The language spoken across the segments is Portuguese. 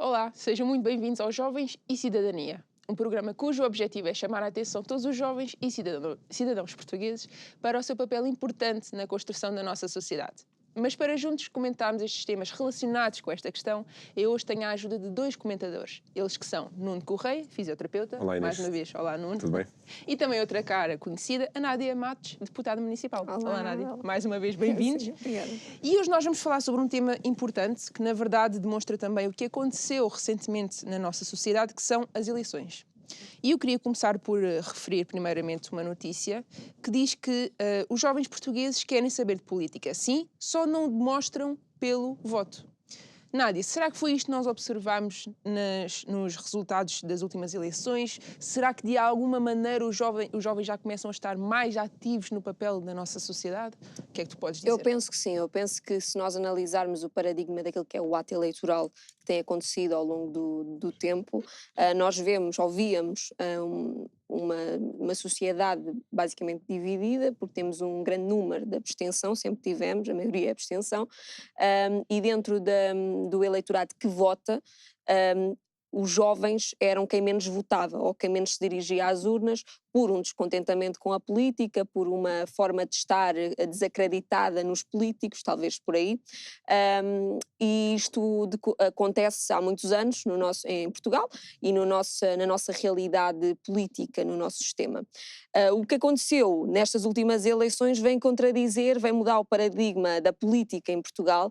Olá, sejam muito bem-vindos aos Jovens e Cidadania, um programa cujo objetivo é chamar a atenção de todos os jovens e cidadãos portugueses para o seu papel importante na construção da nossa sociedade. Mas para juntos comentarmos estes temas relacionados com esta questão, eu hoje tenho a ajuda de dois comentadores. Eles que são Nuno Correia, fisioterapeuta. Olá, Inês. Mais uma vez, olá Nuno. Tudo bem? E também outra cara conhecida, a Nádia Matos, deputada municipal. Olá Nádia, mais uma vez bem-vindos. Obrigada. E hoje nós vamos falar sobre um tema importante que na verdade demonstra também o que aconteceu recentemente na nossa sociedade, que são as eleições. E eu queria começar por referir primeiramente uma notícia que diz que os jovens portugueses querem saber de política. Sim, só não demonstram pelo voto. Nádia, será que foi isto que nós observamos nos resultados das últimas eleições? Será que de alguma maneira os jovens já começam a estar mais ativos no papel da nossa sociedade? O que é que tu podes dizer? Eu penso que sim, eu penso que se nós analisarmos o paradigma daquilo que é o ato eleitoral que tem acontecido ao longo do tempo, nós vemos, ou víamos, uma sociedade basicamente dividida, porque temos um grande número de abstenção, sempre tivemos, a maioria é abstenção, e dentro do eleitorado que vota, os jovens eram quem menos votava ou quem menos se dirigia às urnas por um descontentamento com a política, por uma forma de estar desacreditada nos políticos, talvez por aí. E isto acontece há muitos anos em Portugal e na nossa realidade política, no nosso sistema. O que aconteceu nestas últimas eleições vem mudar o paradigma da política em Portugal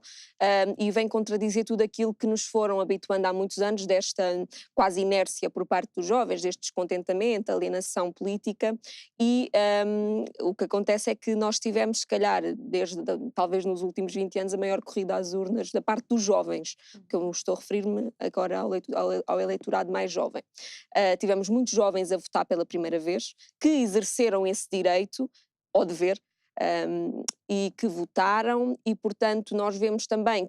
e vem contradizer tudo aquilo que nos foram habituando há muitos anos desta quase inércia por parte dos jovens, deste descontentamento, alienação política, e o que acontece é que nós tivemos, se calhar, talvez nos últimos 20 anos, a maior corrida às urnas da parte dos jovens, que eu estou a referir-me agora ao eleitorado mais jovem. Tivemos muitos jovens a votar pela primeira vez, que exerceram esse direito, ou dever, e que votaram, e portanto nós vemos também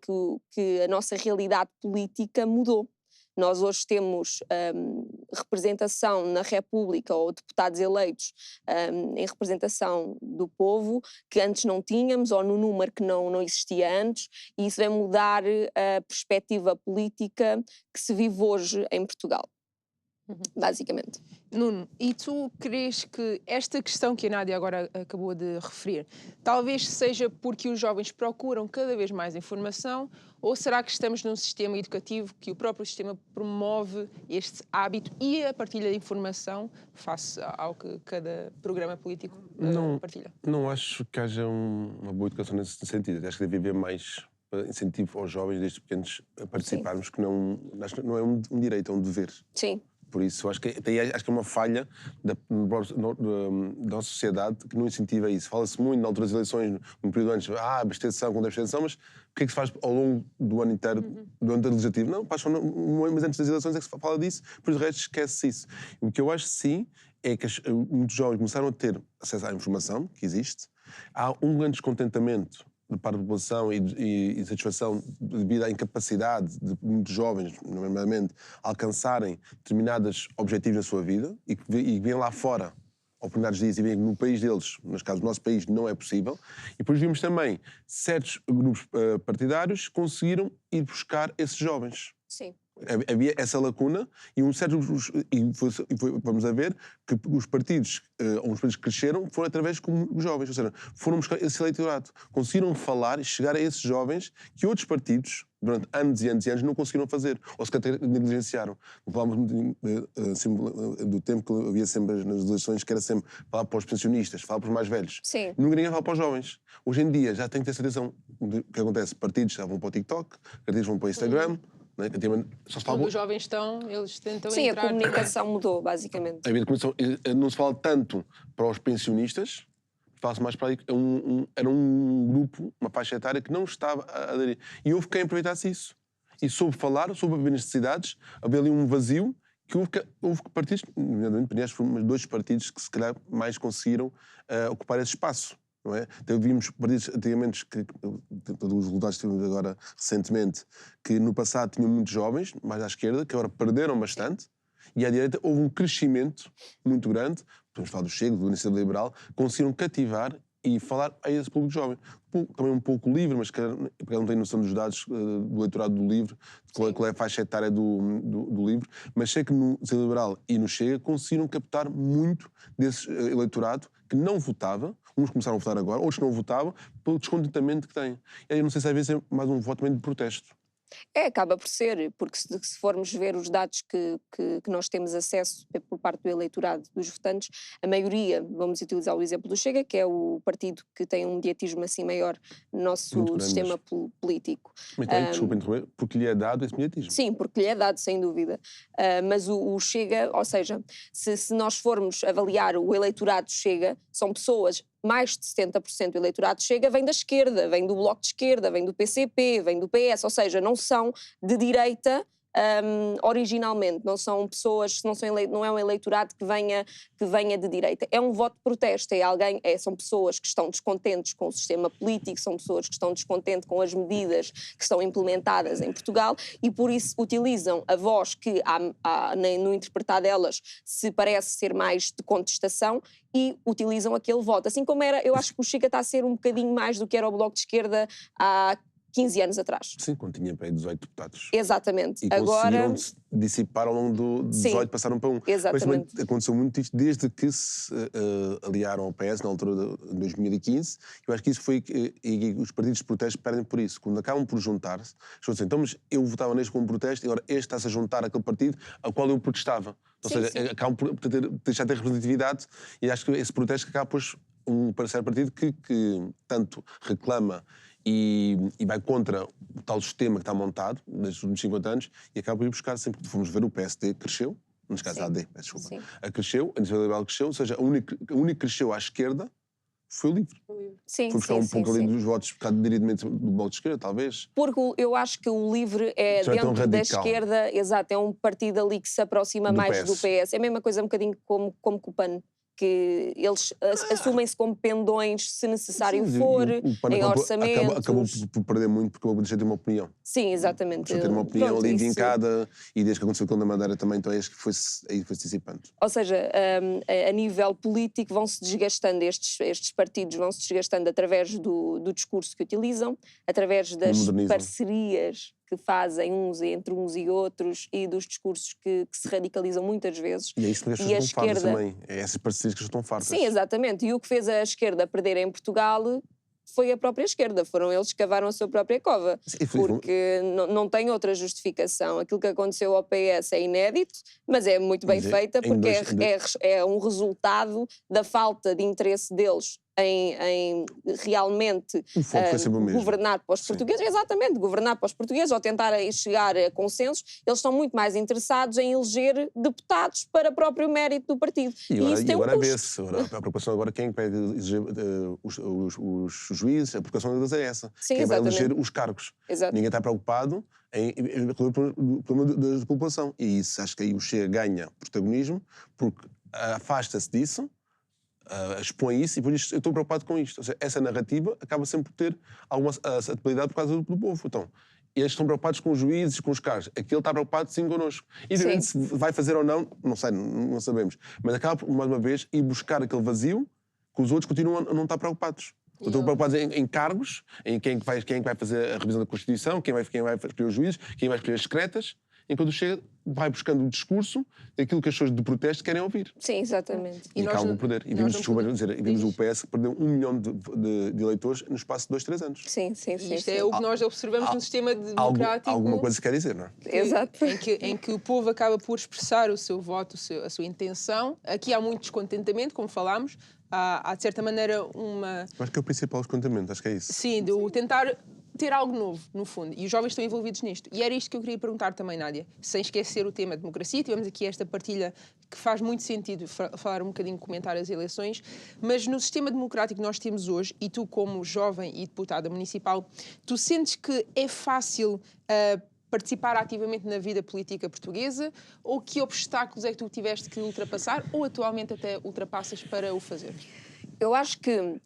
que a nossa realidade política mudou. Nós hoje temos representação na República ou deputados eleitos em representação do povo que antes não tínhamos, ou no número que não existia antes, e isso vai mudar a perspectiva política que se vive hoje em Portugal, basicamente. Nuno, e tu crees que esta questão que a Nádia agora acabou de referir, talvez seja porque os jovens procuram cada vez mais informação, ou será que estamos num sistema educativo que o próprio sistema promove este hábito e a partilha de informação face ao que cada programa político partilha? Não acho que haja uma boa educação nesse sentido. Acho que deve haver mais incentivo aos jovens desde pequenos a participarmos, Sim. que acho que não é um direito, é um dever. Sim. Por isso, acho que é uma falha da nossa sociedade que não incentiva isso. Fala-se muito na altura das eleições, no período antes, abstenção contra abstenção, mas o que é que se faz ao longo do ano inteiro, do ano legislativo? Não, mas antes das eleições é que se fala disso, depois o resto esquece isso. O que eu acho, sim, é que muitos jovens começaram a ter acesso à informação, que existe. Há um grande descontentamento de parte da população e satisfação devido à incapacidade de muitos jovens, normalmente, alcançarem determinados objetivos na sua vida e que vêm lá fora oportunidades disso e veem que no país deles, nos casos do nosso país, não é possível. E depois vimos também certos grupos partidários que conseguiram ir buscar esses jovens. Sim. Havia essa lacuna e vamos a ver que os partidos que cresceram foram através dos jovens, ou seja, foram buscar esse eleitorado, conseguiram falar e chegar a esses jovens que outros partidos durante anos e anos e anos não conseguiram fazer, ou sequer negligenciaram. Falávamos do tempo que havia sempre nas eleições, que era sempre falar para os pensionistas, falar para os mais velhos. Sim. Nunca ninguém fala para os jovens. Hoje em dia já tem que ter essa atenção do que acontece. Partidos já vão para o TikTok, partidos vão para o Instagram. Quando os jovens eles tentam Sim, entrar... a comunicação mudou, basicamente. Não se fala tanto para os pensionistas, fala-se mais para aí. Era um grupo, uma faixa etária que não estava a aderir. E houve quem aproveitasse isso. E soube falar, soube haver necessidades, havia ali um vazio, que houve partidos, aliás, foram dois partidos que se calhar mais conseguiram ocupar esse espaço. Não é? Então, vimos partidos antigamente, os resultados que tivemos agora recentemente, que no passado tinham muitos jovens, mais à esquerda, que agora perderam bastante, e à direita houve um crescimento muito grande, podemos falar do Chega, do Iniciativa Liberal, conseguiram cativar e falar a esse público jovem. Também um pouco livre, mas porque não tem noção dos dados do eleitorado do LIVRE, qual é a faixa etária do LIVRE, mas sei que no Centro Liberal e no Chega conseguiram captar muito desse eleitorado que não votava, uns começaram a votar agora, outros não votavam, pelo descontentamento que têm. E aí eu não sei se às vezes é mais um voto também de protesto. Acaba por ser, porque se formos ver os dados que nós temos acesso por parte do eleitorado, dos votantes, a maioria, vamos utilizar o exemplo do Chega, que é o partido que tem um mediatismo assim maior no nosso sistema político. Mas também, desculpa interromper, porque lhe é dado esse mediatismo. Sim, porque lhe é dado, sem dúvida. Mas o Chega, ou seja, se nós formos avaliar o eleitorado Chega, são pessoas, mais de 70% do eleitorado Chega vem da esquerda, vem do Bloco de Esquerda, vem do PCP, vem do PS, ou seja, não são de direita originalmente, não são pessoas, não é um eleitorado que venha de direita. É um voto de protesto, são pessoas que estão descontentes com o sistema político, são pessoas que estão descontentes com as medidas que estão implementadas em Portugal e por isso utilizam a voz que no interpretar delas se parece ser mais de contestação e utilizam aquele voto. Assim como eu acho que o Chega está a ser um bocadinho mais do que era o Bloco de Esquerda há 15 anos atrás. Sim, quando tinha para aí 18 deputados. Exatamente. E conseguiram dissipar ao longo do 18, passaram para 1. Exatamente. Mas aconteceu muito isto desde que se aliaram ao PS, na altura de 2015. Eu acho que isso foi... E os partidos de protesto perdem por isso. Quando acabam por juntar-se, estão a dizer, então, mas eu votava neste como protesto e agora este está-se a juntar àquele partido ao qual eu protestava. Ou seja, acabam por deixar de ter representatividade e acho que esse protesto acaba por um certo partido que tanto reclama e vai contra o tal sistema que está montado nestes últimos 50 anos e acaba por ir buscar sempre que fomos ver o PSD cresceu, neste caso a AD, desculpa, cresceu, a iniciativa liberal cresceu, ou seja, a única que cresceu à esquerda foi o LIVRE. Sim, foi buscar pouco ali dos votos, por causa diretamente do Bloco de Esquerda, talvez. Porque eu acho que o LIVRE é dentro da esquerda, exato, é um partido ali que se aproxima mais do PS. É a mesma coisa um bocadinho como o PAN, que eles assumem-se como pendões se necessário for, em orçamentos. Acabou por perder muito porque acabou de deixar de ter uma opinião. Sim, exatamente. Deixou de ter uma opinião ali vincada e desde que aconteceu com o da Madeira também, então acho que aí foi-se dissipando. Ou seja, a nível político vão-se desgastando, estes partidos vão-se desgastando através do discurso que utilizam, através das parcerias que fazem entre uns e outros e dos discursos que se radicalizam muitas vezes. E é isso que as pessoas estão fartas também. É essas parcerias que estão fartas. Sim, exatamente. E o que fez a esquerda perder em Portugal foi a própria esquerda. Foram eles que cavaram a sua própria cova. Sim, porque não tem outra justificação. Aquilo que aconteceu ao PS é inédito, mas é muito bem feita porque é um resultado da falta de interesse deles em realmente governar para os portugueses, exatamente, governar para os portugueses ou tentar chegar a consensos. Eles estão muito mais interessados em eleger deputados para o próprio mérito do partido. E isso tem agora vê-se, a preocupação agora quem vai eleger os juízes, a preocupação deles é essa. Sim, quem exatamente. vai eleger os cargos. Exato. Ninguém está preocupado em resolver o problema da população. E isso acho que aí o Chega ganha protagonismo porque afasta-se disso, expõe isso e por isso eu estou preocupado com isto. Ou seja, essa narrativa acaba sempre por ter alguma atualidade por causa do povo. Então, eles estão preocupados com os juízes, com os cargos. Aquele está preocupado sim connosco. E se vai fazer ou não, não sei, não sabemos. Mas acaba por, mais uma vez, ir buscar aquele vazio que os outros continuam a não estar preocupados. Estão preocupados em cargos, em quem vai fazer a revisão da Constituição, quem vai escolher os juízes, quem vai escolher as secretas, enquanto Chega vai buscando o discurso daquilo que as pessoas de protesto querem ouvir. Sim, exatamente. E acabam por perder. E vimos o PS que perdeu 1 milhão de eleitores no espaço de 2, 3 anos. Sim. Isto é o que nós observamos no sistema democrático. Alguma coisa se quer dizer, não é? Exato. Em que o povo acaba por expressar o seu voto, a sua intenção. Aqui há muito descontentamento, como falámos. Há de certa maneira uma... Acho que é o principal descontentamento, acho que é isso. Sim, de tentar ter algo novo, no fundo. E os jovens estão envolvidos nisto. E era isto que eu queria perguntar também, Nádia. Sem esquecer o tema democracia, tivemos aqui esta partilha que faz muito sentido falar um bocadinho, comentar as eleições, mas no sistema democrático que nós temos hoje, e tu como jovem e deputada municipal, tu sentes que é fácil participar ativamente na vida política portuguesa, ou que obstáculos é que tu tiveste que ultrapassar, ou atualmente até ultrapassas para o fazer? Eu acho que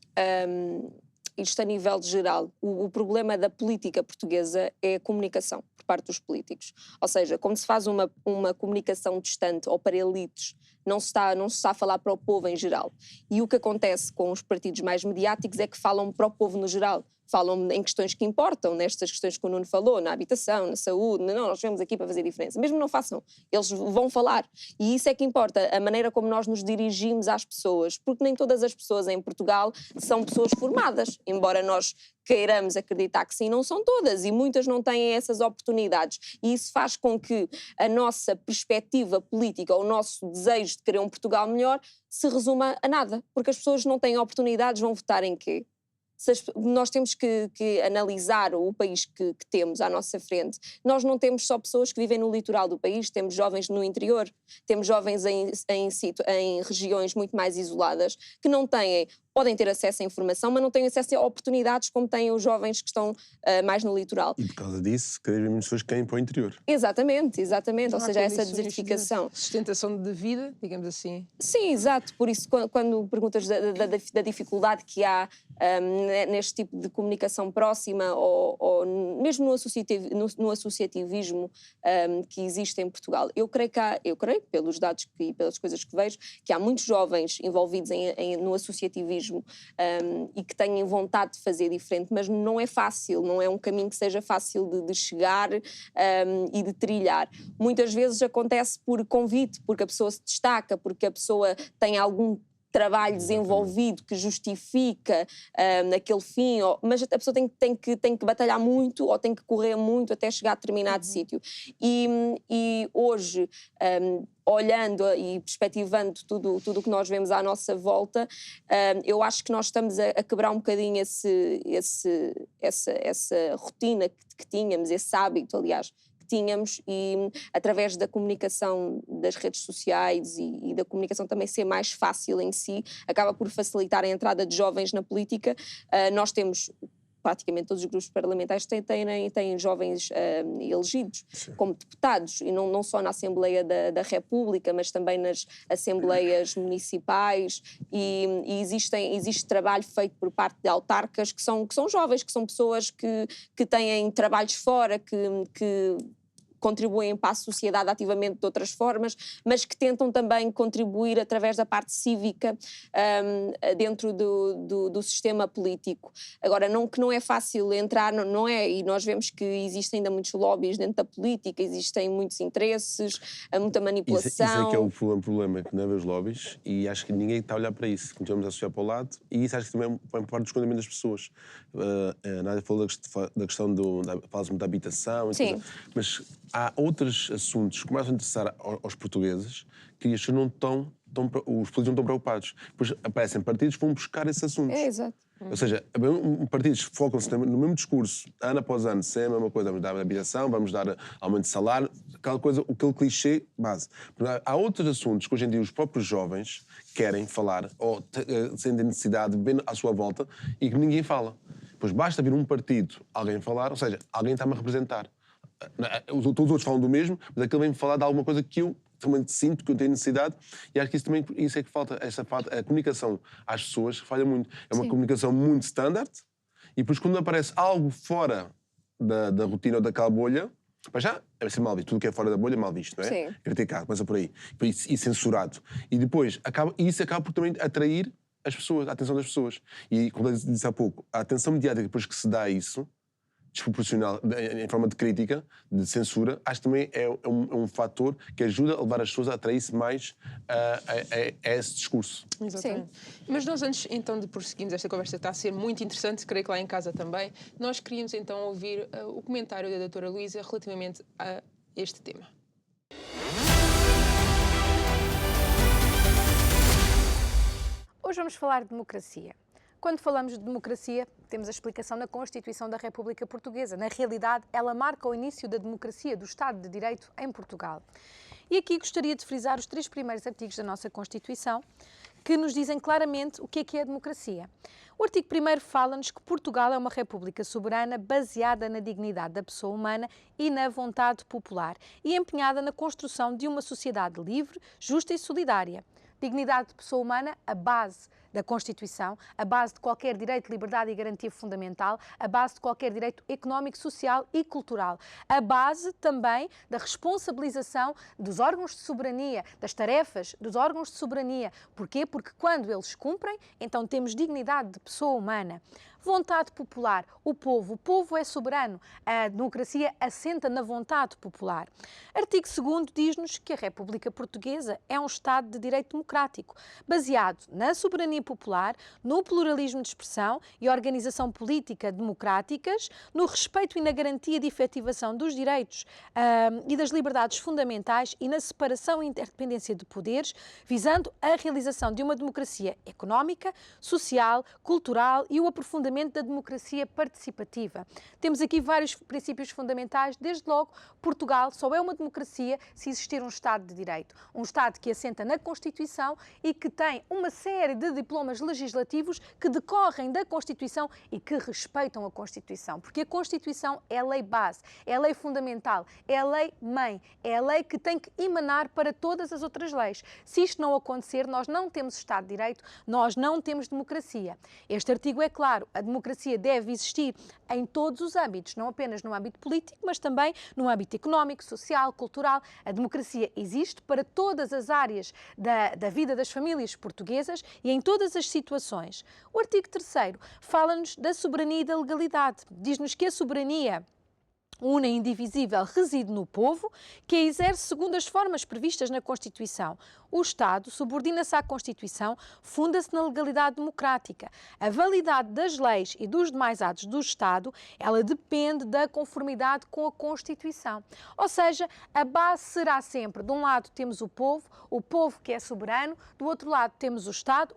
isto a nível geral, o problema da política portuguesa é a comunicação por parte dos políticos. Ou seja, como se faz uma comunicação distante ou para elites não se está a falar para o povo em geral. E o que acontece com os partidos mais mediáticos é que falam para o povo no geral. Falam em questões que importam, nestas questões que o Nuno falou, na habitação, na saúde, não, nós vemos aqui para fazer diferença. Mesmo não façam, eles vão falar. E isso é que importa, a maneira como nós nos dirigimos às pessoas, porque nem todas as pessoas em Portugal são pessoas formadas, embora nós queiramos acreditar que sim, não são todas, e muitas não têm essas oportunidades. E isso faz com que a nossa perspectiva política, o nosso desejo de querer um Portugal melhor, se resuma a nada, porque as pessoas não têm oportunidades, vão votar em quê? Nós temos que analisar o país que temos à nossa frente. Nós não temos só pessoas que vivem no litoral do país, temos jovens no interior, temos jovens em regiões muito mais isoladas que não têm, podem ter acesso à informação, mas não têm acesso a oportunidades como têm os jovens que estão mais no litoral. E por causa disso, cada vez menos pessoas querem para o interior. Exatamente. Não Ou seja, essa desertificação. Sustentação de vida, digamos assim. Sim, exato. Por isso, quando perguntas da dificuldade que há neste tipo de comunicação próxima ou mesmo no associativismo que existe em Portugal, eu creio, pelos dados e pelas coisas que vejo, que há muitos jovens envolvidos no associativismo e que têm vontade de fazer diferente, mas não é fácil, não é um caminho que seja fácil de chegar e de trilhar. Muitas vezes acontece por convite, porque a pessoa se destaca, porque a pessoa tem algum trabalho desenvolvido que justifica aquele fim, mas a pessoa tem que batalhar muito ou tem que correr muito até chegar a determinado sítio. E hoje, olhando e perspectivando tudo o que nós vemos à nossa volta, eu acho que nós estamos a quebrar um bocadinho essa rotina que tínhamos, esse hábito, aliás, tínhamos, e através da comunicação das redes sociais e da comunicação também ser mais fácil em si, acaba por facilitar a entrada de jovens na política. Nós temos praticamente todos os grupos parlamentares têm jovens elegidos como deputados, e não só na Assembleia da República, mas também nas Assembleias Municipais, e existe trabalho feito por parte de autarcas que são jovens, que são pessoas que têm trabalhos fora, que contribuem para a sociedade ativamente de outras formas, mas que tentam também contribuir através da parte cívica dentro do sistema político. Agora, que não é fácil entrar, não é, e nós vemos que existem ainda muitos lobbies dentro da política, existem muitos interesses, muita manipulação. Isso é que é o problema, que não é os lobbies, e acho que ninguém está a olhar para isso, continuamos a associar para o lado, e isso acho que também é parte do escondimento das pessoas. A Nádia falou da questão fala-se muito da habitação, sim, mas há outros assuntos que começam a interessar aos portugueses que os políticos não estão preocupados. Depois aparecem partidos que vão buscar esses assuntos. É, exato. Ou seja, partidos que focam-se no mesmo discurso, ano após ano, sempre a mesma coisa, vamos dar habitação, vamos dar aumento de salário, aquele clichê base. Há outros assuntos que hoje em dia os próprios jovens querem falar ou sentem necessidade de ver à sua volta e que ninguém fala. Pois basta vir um partido, alguém falar, ou seja, alguém está-me a representar. Todos os outros falam do mesmo, mas aquele vem falar de alguma coisa que eu também sinto, que eu tenho necessidade, e acho que isso é que falta. A comunicação às pessoas falha muito. É uma comunicação muito standard, e depois quando aparece algo fora da rotina ou daquela bolha, mas já é ser mal visto. Tudo que é fora da bolha é mal visto, não é? Sim. Criticado, começa por aí. E censurado. E depois, isso acaba por também atrair as pessoas, a atenção das pessoas. E, como eu disse há pouco, a atenção mediática depois que se dá a isso, desproporcional, em forma de crítica, de censura, acho que também é um fator que ajuda a levar as pessoas a atrair-se mais a esse discurso. Exatamente. Sim. Mas nós, antes então de prosseguirmos esta conversa, que está a ser muito interessante, creio que lá em casa também, nós queríamos então ouvir o comentário da doutora Luísa relativamente a este tema. Hoje vamos falar de democracia. Quando falamos de democracia, temos a explicação na Constituição da República Portuguesa. Na realidade, ela marca o início da democracia, do Estado de Direito em Portugal. E aqui gostaria de frisar os 3 primeiros artigos da nossa Constituição, que nos dizem claramente o que é a democracia. O artigo 1º fala-nos que Portugal é uma república soberana baseada na dignidade da pessoa humana e na vontade popular e empenhada na construção de uma sociedade livre, justa e solidária. Dignidade de pessoa humana, a base da Constituição, a base de qualquer direito, liberdade e garantia fundamental, a base de qualquer direito económico, social e cultural, a base também da responsabilização dos órgãos de soberania, das tarefas dos órgãos de soberania. Porquê? Porque quando eles cumprem, então temos dignidade de pessoa humana. Vontade popular, o povo é soberano, a democracia assenta na vontade popular. Artigo 2º diz-nos que a República Portuguesa é um Estado de direito democrático, baseado na soberania popular, no pluralismo de expressão e organização política democráticas, no respeito e na garantia de efetivação dos direitos e das liberdades fundamentais e na separação e interdependência de poderes, visando a realização de uma democracia económica, social, cultural e o aprofundamento da democracia participativa. Temos aqui vários princípios fundamentais. Desde logo, Portugal só é uma democracia se existir um Estado de Direito. Um Estado que assenta na Constituição e que tem uma série de diplomas legislativos que decorrem da Constituição e que respeitam a Constituição. Porque a Constituição é a lei base, é a lei fundamental, é a lei mãe, é a lei que tem que emanar para todas as outras leis. Se isto não acontecer, nós não temos Estado de Direito, nós não temos democracia. Este artigo é claro, a democracia deve existir em todos os âmbitos, não apenas no âmbito político, mas também no âmbito económico, social, cultural. A democracia existe para todas as áreas da vida das famílias portuguesas e em todas as situações. O artigo 3º fala-nos da soberania e da legalidade. Diz-nos que a soberania una e indivisível reside no povo, que a exerce segundo as formas previstas na Constituição. O Estado subordina-se à Constituição, funda-se na legalidade democrática. A validade das leis e dos demais atos do Estado, ela depende da conformidade com a Constituição. Ou seja, a base será sempre, de um lado temos o povo que é soberano, do outro lado temos o Estado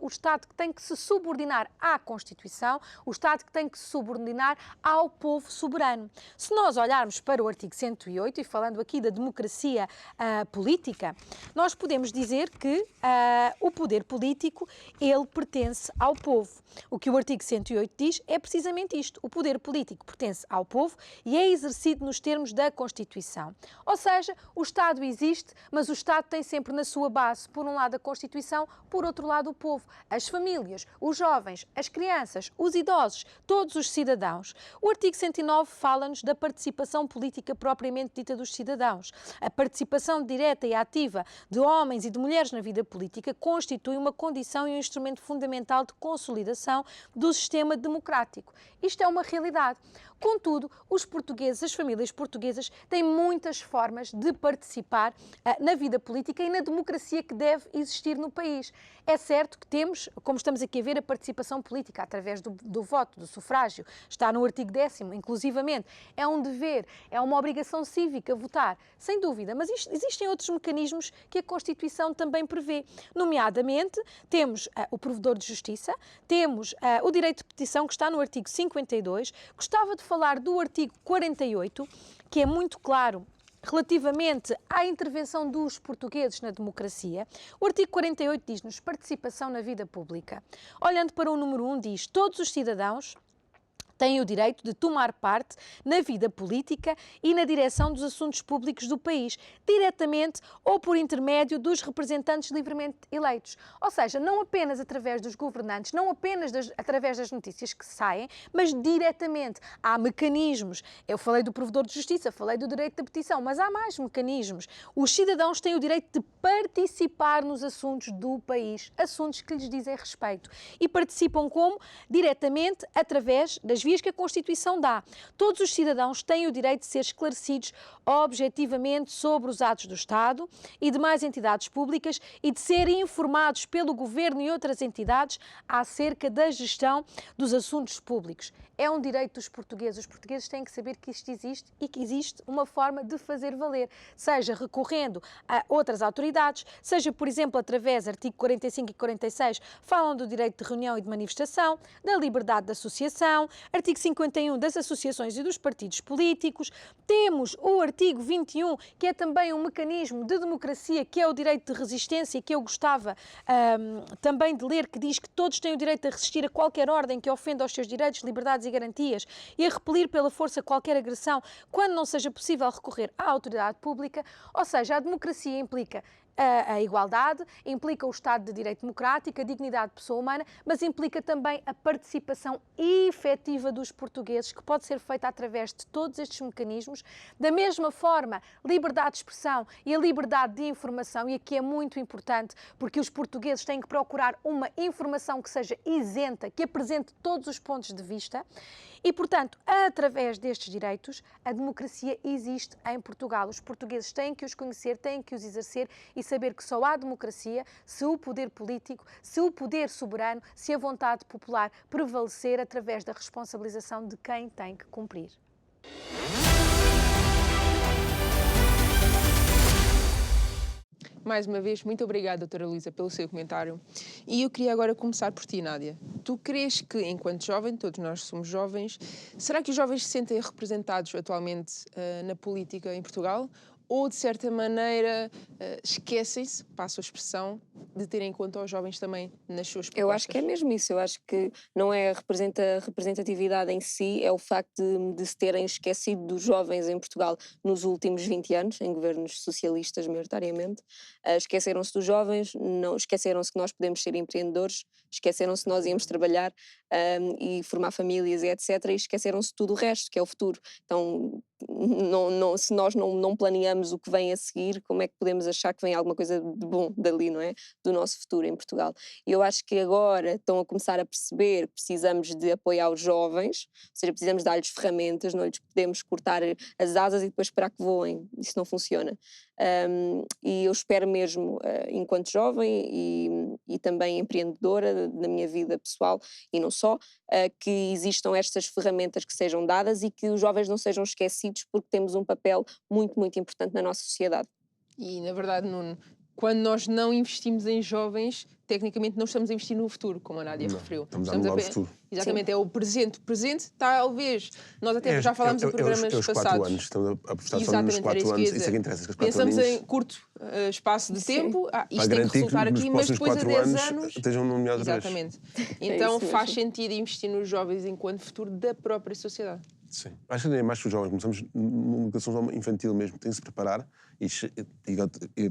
que tem que se subordinar à Constituição, o Estado que tem que se subordinar ao povo soberano. Se nós olharmos para o artigo 108, e falando aqui da democracia política, nós podemos dizer que o poder político, ele pertence ao povo. O que o artigo 108 diz é precisamente isto. O poder político pertence ao povo e é exercido nos termos da Constituição. Ou seja, o Estado existe, mas o Estado tem sempre na sua base, por um lado a Constituição, por outro lado o povo, as famílias, os jovens, as crianças, os idosos, todos os cidadãos. O artigo 109 fala-nos da participação política propriamente dita dos cidadãos. A participação direta e ativa de homens e de mulheres na vida política constitui uma condição e um instrumento fundamental de consolidação do sistema democrático. Isto é uma realidade. Contudo, os portugueses, as famílias portuguesas, têm muitas formas de participar na vida política e na democracia que deve existir no país. É certo que temos, como estamos aqui a ver, a participação política através do voto, do sufrágio. Está no artigo 10º, inclusivamente. É um dever, é uma obrigação cívica votar, sem dúvida. Mas existem outros mecanismos que a Constituição também prevê. Nomeadamente, temos o provedor de justiça, temos o direito de petição, que está no artigo 52. Gostava de falar do artigo 48, que é muito claro relativamente à intervenção dos portugueses na democracia. O artigo 48 diz-nos participação na vida pública. Olhando para o número 1, diz todos os cidadãos têm o direito de tomar parte na vida política e na direção dos assuntos públicos do país, diretamente ou por intermédio dos representantes livremente eleitos. Ou seja, não apenas através dos governantes, não apenas através das notícias que saem, mas diretamente. Há mecanismos. Eu falei do provedor de justiça, falei do direito de petição, mas há mais mecanismos. Os cidadãos têm o direito de participar nos assuntos do país, assuntos que lhes dizem respeito. E participam como? Diretamente através das vias que a Constituição dá. Todos os cidadãos têm o direito de ser esclarecidos objetivamente sobre os atos do Estado e demais entidades públicas e de serem informados pelo Governo e outras entidades acerca da gestão dos assuntos públicos. É um direito dos portugueses. Os portugueses têm que saber que isto existe e que existe uma forma de fazer valer, seja recorrendo a outras autoridades, seja, por exemplo, através, artigo 45 e 46, falam do direito de reunião e de manifestação, da liberdade de associação, artigo 51 das associações e dos partidos políticos. Temos o artigo 21, que é também um mecanismo de democracia, que é o direito de resistência, que eu gostava também de ler, que diz que todos têm o direito a resistir a qualquer ordem que ofenda aos seus direitos, liberdades e garantias e a repelir pela força qualquer agressão quando não seja possível recorrer à autoridade pública. Ou seja, a democracia implica a igualdade, implica o Estado de Direito Democrático, a dignidade de pessoa humana, mas implica também a participação efetiva dos portugueses, que pode ser feita através de todos estes mecanismos. Da mesma forma, liberdade de expressão e a liberdade de informação, e aqui é muito importante, porque os portugueses têm que procurar uma informação que seja isenta, que apresente todos os pontos de vista. E, portanto, através destes direitos, a democracia existe em Portugal. Os portugueses têm que os conhecer, têm que os exercer e saber que só há democracia se o poder político, se o poder soberano, se a vontade popular prevalecer através da responsabilização de quem tem que cumprir. Mais uma vez, muito obrigada, doutora Luísa, pelo seu comentário. E eu queria agora começar por ti, Nádia. Tu crees que, enquanto jovem, todos nós somos jovens, será que os jovens se sentem representados atualmente na política em Portugal? Ou, de certa maneira, esquecem-se, passo a expressão, de ter em conta os jovens também nas suas propostas? Eu acho que é mesmo isso. Eu acho que não é a representatividade em si, é o facto de se terem esquecido dos jovens em Portugal nos últimos 20 anos, em governos socialistas, maioritariamente. Esqueceram-se dos jovens, não, esqueceram-se que nós podemos ser empreendedores, esqueceram-se que nós íamos trabalhar e formar famílias e etc. E esqueceram-se de tudo o resto, que é o futuro. Então, se nós não planeamos o que vem a seguir, como é que podemos achar que vem alguma coisa de bom dali, não é? Do nosso futuro em Portugal. E eu acho que agora estão a começar a perceber que precisamos de apoiar os jovens, ou seja, precisamos dar-lhes ferramentas, não lhes podemos cortar as asas e depois esperar que voem. Isso não funciona. E eu espero mesmo, enquanto jovem e também empreendedora na minha vida pessoal, e não só, que existam estas ferramentas que sejam dadas e que os jovens não sejam esquecidos, porque temos um papel muito, muito importante na nossa sociedade. E, na verdade, Nuno, quando nós não investimos em jovens, tecnicamente não estamos a investir no futuro, como a Nádia referiu. Estamos a anular o futuro. Exatamente, é o presente. O presente, talvez, nós até já falámos em programas os 4 passados. anos, estamos a apostar só nos 4 anos, isso é que interessa. Pensamos em curto espaço de tempo, isto tem que resultar aqui, mas depois a 10 anos... estejam nomeados. Exatamente. Então faz sentido investir nos jovens enquanto futuro da própria sociedade. Sim. Acho que é mais que os jovens. Começamos numa educação infantil mesmo. Tem que se preparar e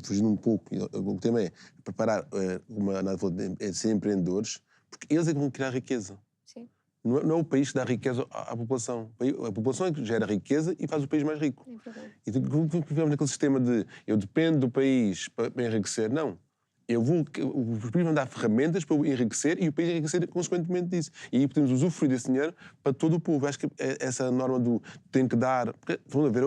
fugindo um pouco, o tema é preparar, como a Ana falou, é ser empreendedores, porque eles é que vão criar riqueza. Sim. Não é o país que dá riqueza à população. A população é que gera riqueza e faz o país mais rico. É verdade. E vivemos naquele sistema de eu dependo do país para enriquecer. Não. Os países vão dar ferramentas para eu enriquecer e o país enriquecer consequentemente disso. E aí podemos usufruir desse dinheiro para todo o povo. Acho que essa norma do tem que dar... Porque, vamos ver,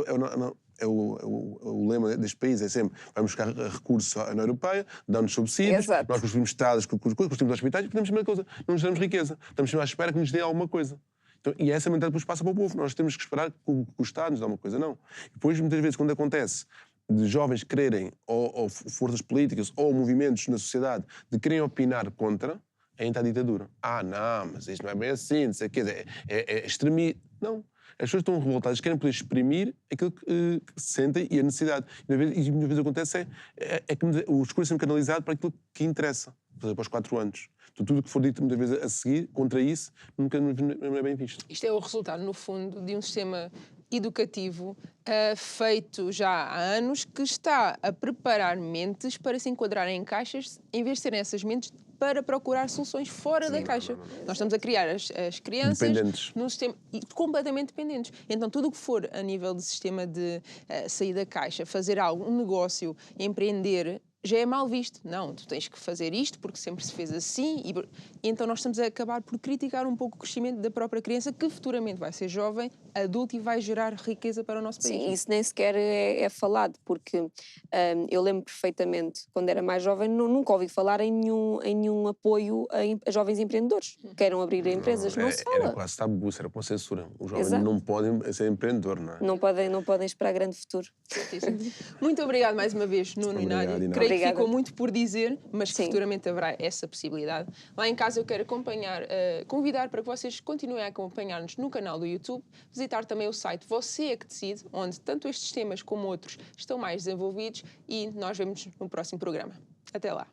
o lema deste país é sempre vamos buscar recursos à União Europeia, dão-nos subsídios, Exato. nós construímos estados, construímos hospitais e podemos a mesma coisa. Não nos damos riqueza. Estamos sempre à espera que nos dê alguma coisa. Então, e essa mentalidade depois passa para o povo. Nós temos que esperar que o Estado nos dê alguma coisa. Não. E depois, muitas vezes, quando acontece de jovens quererem, ou forças políticas, ou movimentos na sociedade, de querem opinar contra, entra a ditadura. Não, mas isto não é bem assim, não sei o quê, é extremista. Não. As pessoas estão revoltadas, querem poder exprimir aquilo que sentem e a necessidade. E muitas vezes acontece é que o discurso é sempre canalizado para aquilo que interessa, por exemplo, aos 4 anos. Então, tudo o que for dito muitas vezes a seguir, contra isso, nunca não é bem visto. Isto é o resultado, no fundo, de um sistema educativo feito já há anos, que está a preparar mentes para se enquadrarem em caixas, em vez de serem essas mentes para procurar soluções fora da caixa. Nós estamos a criar as crianças num sistema completamente dependentes. Então, tudo o que for a nível de sistema de sair da caixa, fazer algo, um negócio, empreender, já é mal visto. Não, tu tens que fazer isto porque sempre se fez assim. E então nós estamos a acabar por criticar um pouco o crescimento da própria criança, que futuramente vai ser jovem, adulto e vai gerar riqueza para o nosso país. Sim, isso nem sequer é falado, porque eu lembro perfeitamente, quando era mais jovem, nunca ouvi falar em nenhum apoio a jovens empreendedores que queiram abrir empresas. Não se fala. Era quase tabu, era com censura. Os jovens Exato. não podem ser empreendedor, não é? Não podem esperar grande futuro. Muito obrigado mais uma vez, Nuno e Nádia. Creio que ficou muito por dizer, mas que futuramente haverá essa possibilidade. Lá em casa eu quero convidar para que vocês continuem a acompanhar-nos no canal do YouTube, visitar também o site Você é que Decide, onde tanto estes temas como outros estão mais desenvolvidos, e nós vemos no próximo programa. Até lá!